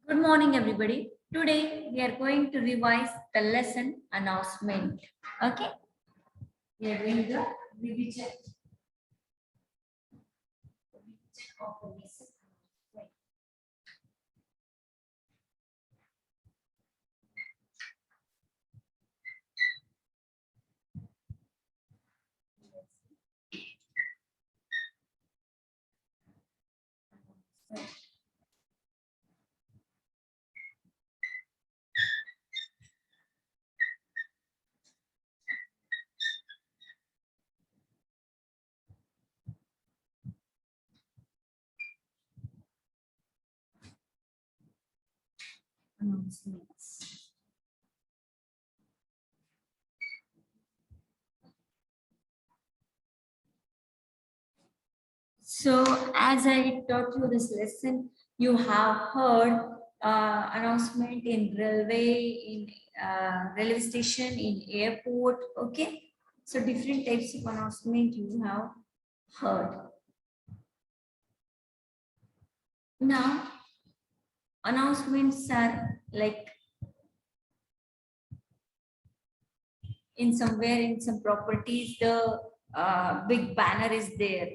Good morning, everybody. Today we are going to revise the lesson announcement. Okay, we are doing the revision of the lesson announcement. Announcements. So, as I taught you this lesson, you have heard announcement in railway station, in airport. Okay, so different types of announcement you have heard. Now, announcements are like in somewhere in some properties, the big banner is there,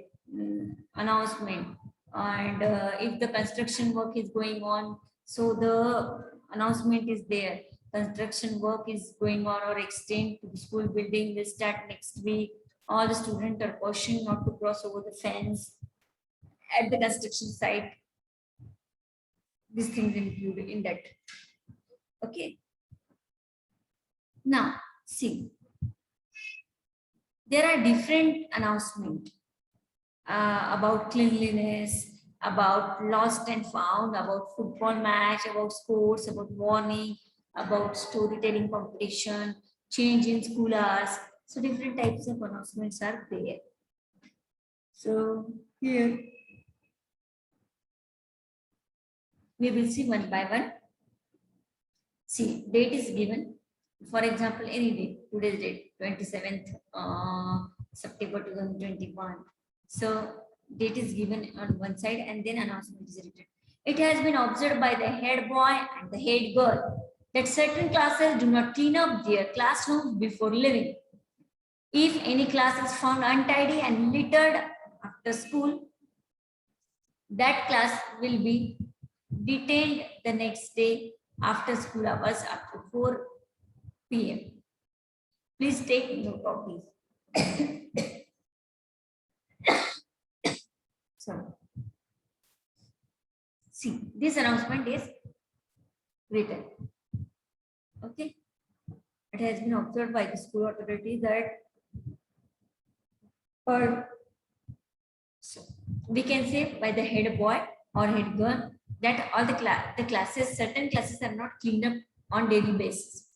announcement. And if the construction work is going on, so the announcement is there. Construction work is going on or extend to the school building will start next week. All the students are cautioned not to cross over the fence at the construction site. These things included in that. Okay. Now, see, there are different announcements about cleanliness, about lost and found, about football match, about sports, about warning, about storytelling competition, change in school hours. So different types of announcements are there. So here we will see one by one. See, date is given. For example, any date, today's date, 27th September 2021. So date is given on one side and then announcement is written. It has been observed by the head boy and the head girl that certain classes do not clean up their classrooms before leaving. If any class is found untidy and littered after school, that class will be detained the next day after school hours up to 4 p.m. Please take note of these. So, see, this announcement is written. Okay. It has been observed by the school authority that so we can say by the head boy or head girl that all the classes, certain classes are not cleaned up on daily basis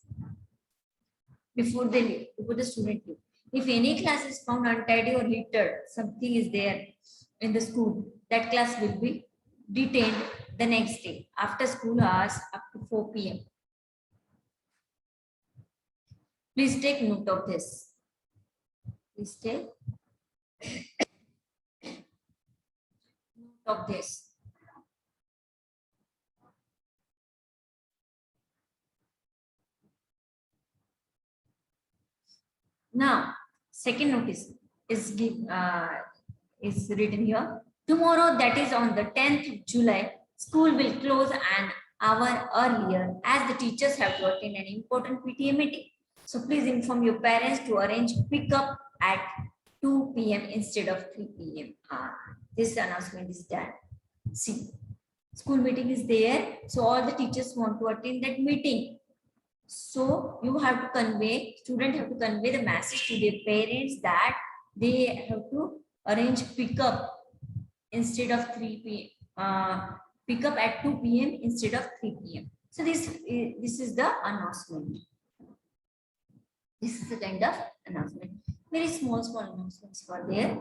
before they leave, before the student leave. If any class is found untidy or littered, something is there in the school, that class will be detained the next day after school hours up to 4 p.m. Please take note of this. Please take note of this. Now, second notice is written here. Tomorrow, that is on the 10th of July, school will close an hour earlier as the teachers have to attend an important PTA meeting. So please inform your parents to arrange pickup at 2 p.m. instead of 3 p.m. This announcement is done. See, school meeting is there. So all the teachers want to attend that meeting. So you have to convey, students have to convey the message to their parents that they have to arrange pickup instead of 3 p.m. Pick up at 2 p.m. instead of 3 p.m. So this is the announcement. This is the kind of announcement. Very small announcements for there.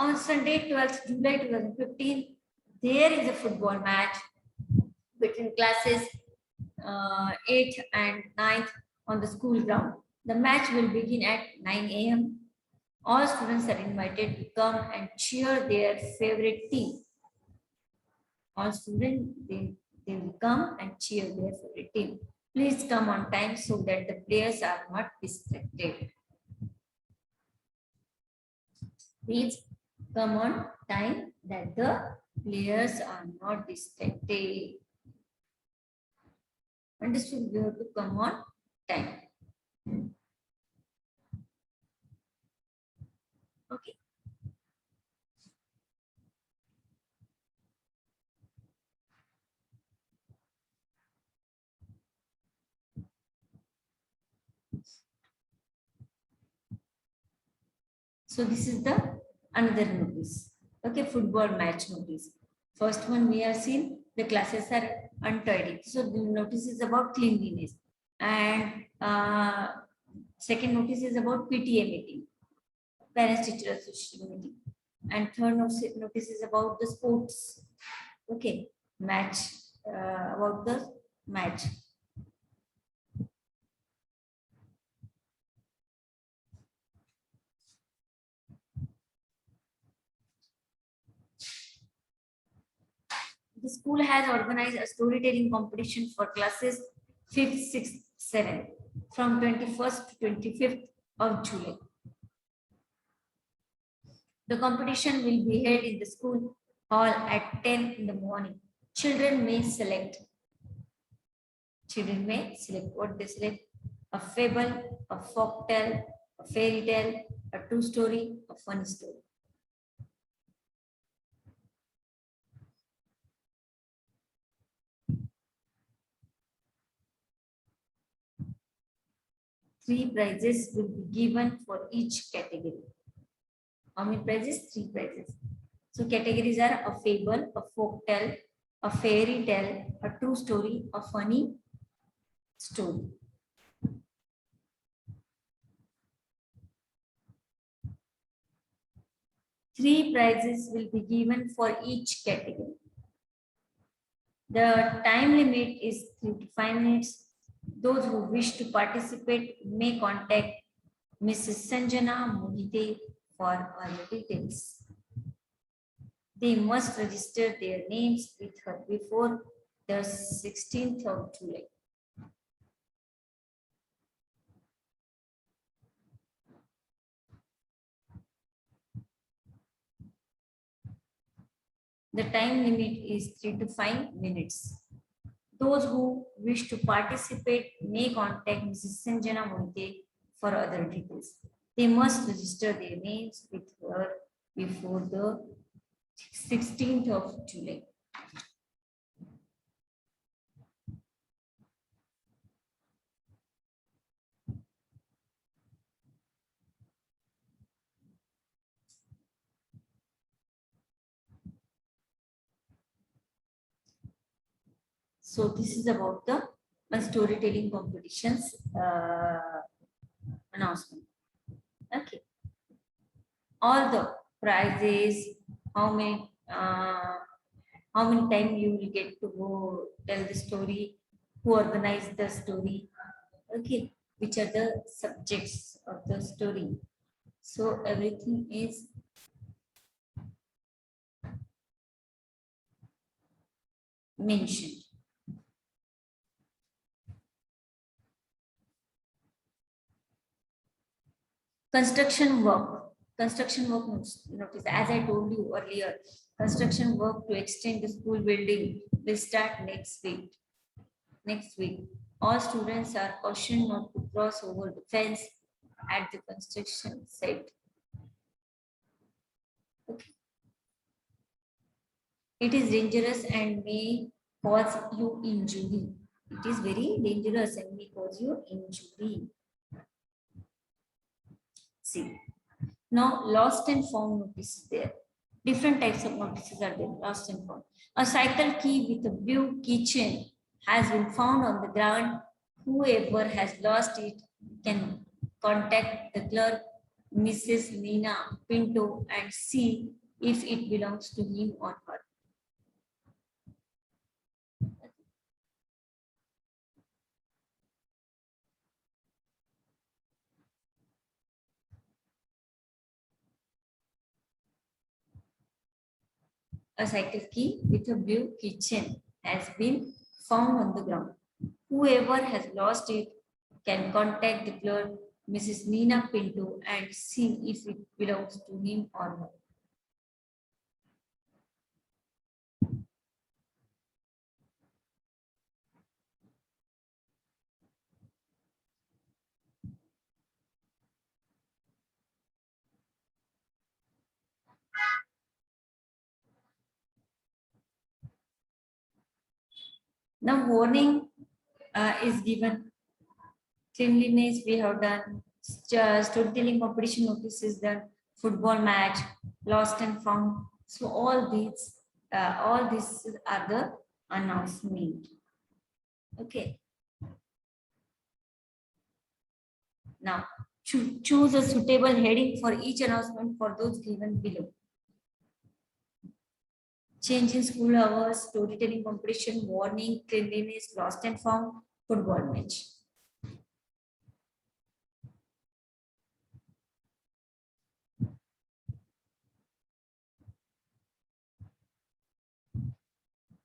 On Sunday, 12th July 2015, there is a football match between classes 8th and 9th on the school ground. The match will begin at 9 a.m. All students are invited to come and cheer their favorite team. All students, they will come and cheer their favorite team. Please come on time so that the players are not distracted. Please come on time that the players are not distracted. Understood? You have to come on time. Okay. So this is the another notice. Okay, football match notice. First one we have seen the classes are untidy. So the notice is about cleanliness. And second notice is about PTA meeting, parents teacher association meeting. And third notice is about the sports. Okay, match, about the match. The school has organized a storytelling competition for classes 5th, 6th, 7th from 21st to 25th of July. The competition will be held in the school hall at 10 in the morning. Children may select. Children may select what they select: a fable, a folk tale, a fairy tale, a true story, a funny story. Three prizes will be given for each category. How many prizes? Three prizes. So categories are a fable, a folk tale, a fairy tale, a true story, a funny story. Three prizes will be given for each category. The time limit is 3 to 5 minutes. Those who wish to participate may contact Mrs. Sanjana Mohite for other details. They must register their names with her before the 16th of July. The time limit is 3 to 5 minutes. Those who wish to participate may contact Mrs. Sanjana Mohite for other details. They must register their names with her before the 16th of July. So this is about the storytelling competitions announcement. Okay. All the prizes, how many time you will get to go tell the story, who organized the story, okay, which are the subjects of the story. So everything is mentioned. Construction work. Construction work notice, as I told you earlier, construction work to extend the school building will start next week. Next week. All students are cautioned not to cross over the fence at the construction site. Okay. It is dangerous and may cause you injury. It is very dangerous and may cause you injury. See. Now, lost and found notice is there. Different types of notices are there, lost and found. A cycle key with a blue keychain has been found on the ground. Whoever has lost it can contact the clerk, Mrs. Nina Pinto, and see if it belongs to him or her. A cycle key with a blue keychain has been found on the ground. Whoever has lost it can contact the clerk, Mrs. Nina Pinto, and see if it belongs to him or not. Now, warning is given. Cleanliness we have done. Storytelling competition notice is done. Football match, lost and found. So all these are the announcement. Okay. Now, choose a suitable heading for each announcement for those given below. Change in school hours, storytelling competition, warning, cleanliness, lost and found, football match.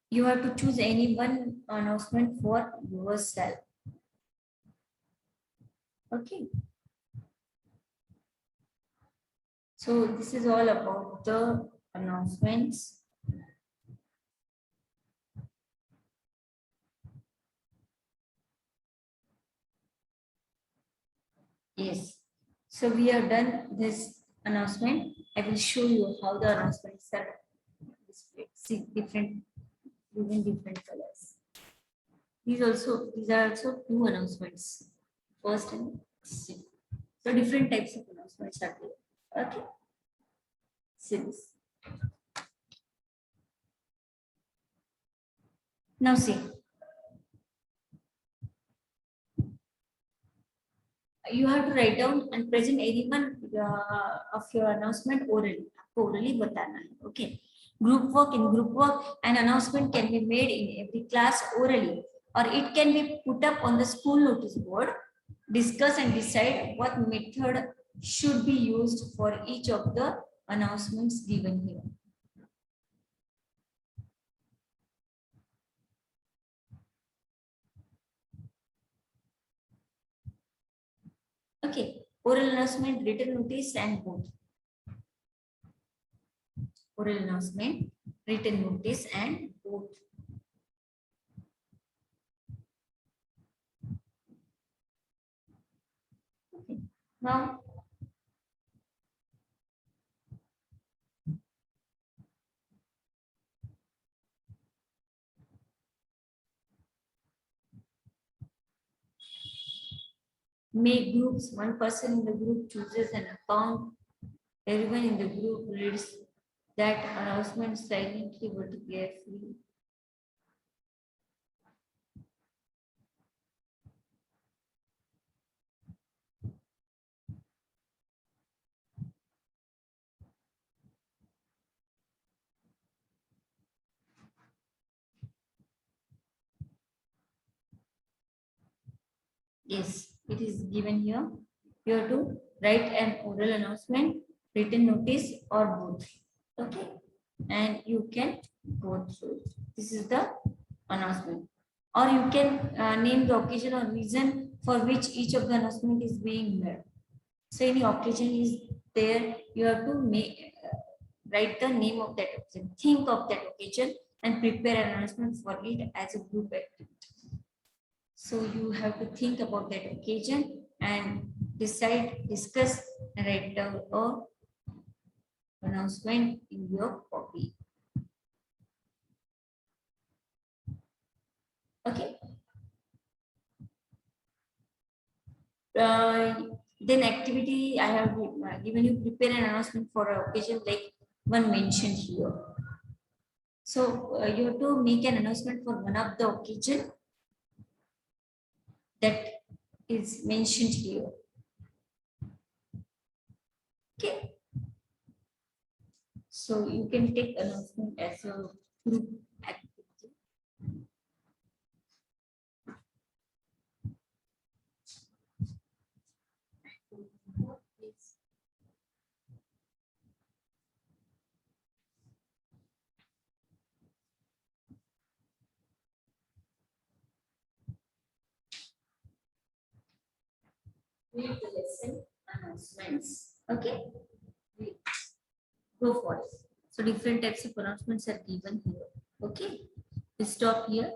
You have to choose any one announcement for yourself. Okay. So this is all about the announcements. Yes. So we have done this announcement. I will show you how the announcements are displayed. See different, using different colors. These are also two announcements. First and second. So different types of announcements are there. Okay. See this. Now see. You have to write down and present any one of your announcement orally. Orally बताना है. Okay. Group work. In group work, an announcement can be made in every class orally, or it can be put up on the school notice board. Discuss and decide what method should be used for each of the announcements given here. Okay, oral announcement, written notice, and both. Oral announcement, written notice, and both. Okay. Now, make groups. One person in the group chooses an account. Everyone in the group reads that announcement silently but carefully. Yes, it is given here. You have to write an oral announcement, written notice, or both. Okay, and you can go through it. This is the announcement, or you can name the occasion or reason for which each of the announcement is being made. So any occasion is there, you have to write the name of that occasion, think of that occasion, and prepare an announcement for it as a group activity. So you have to think about that occasion and decide, discuss, and write down a announcement in your copy. Okay. Then activity I have given you, prepare an announcement for an occasion like one mentioned here. So you have to make an announcement for one of the occasion that is mentioned here. Okay. So you can take announcement as a group activity. read the lesson announcements. Okay, read. Go for it. So different types of announcements are given here. Okay, we stop here.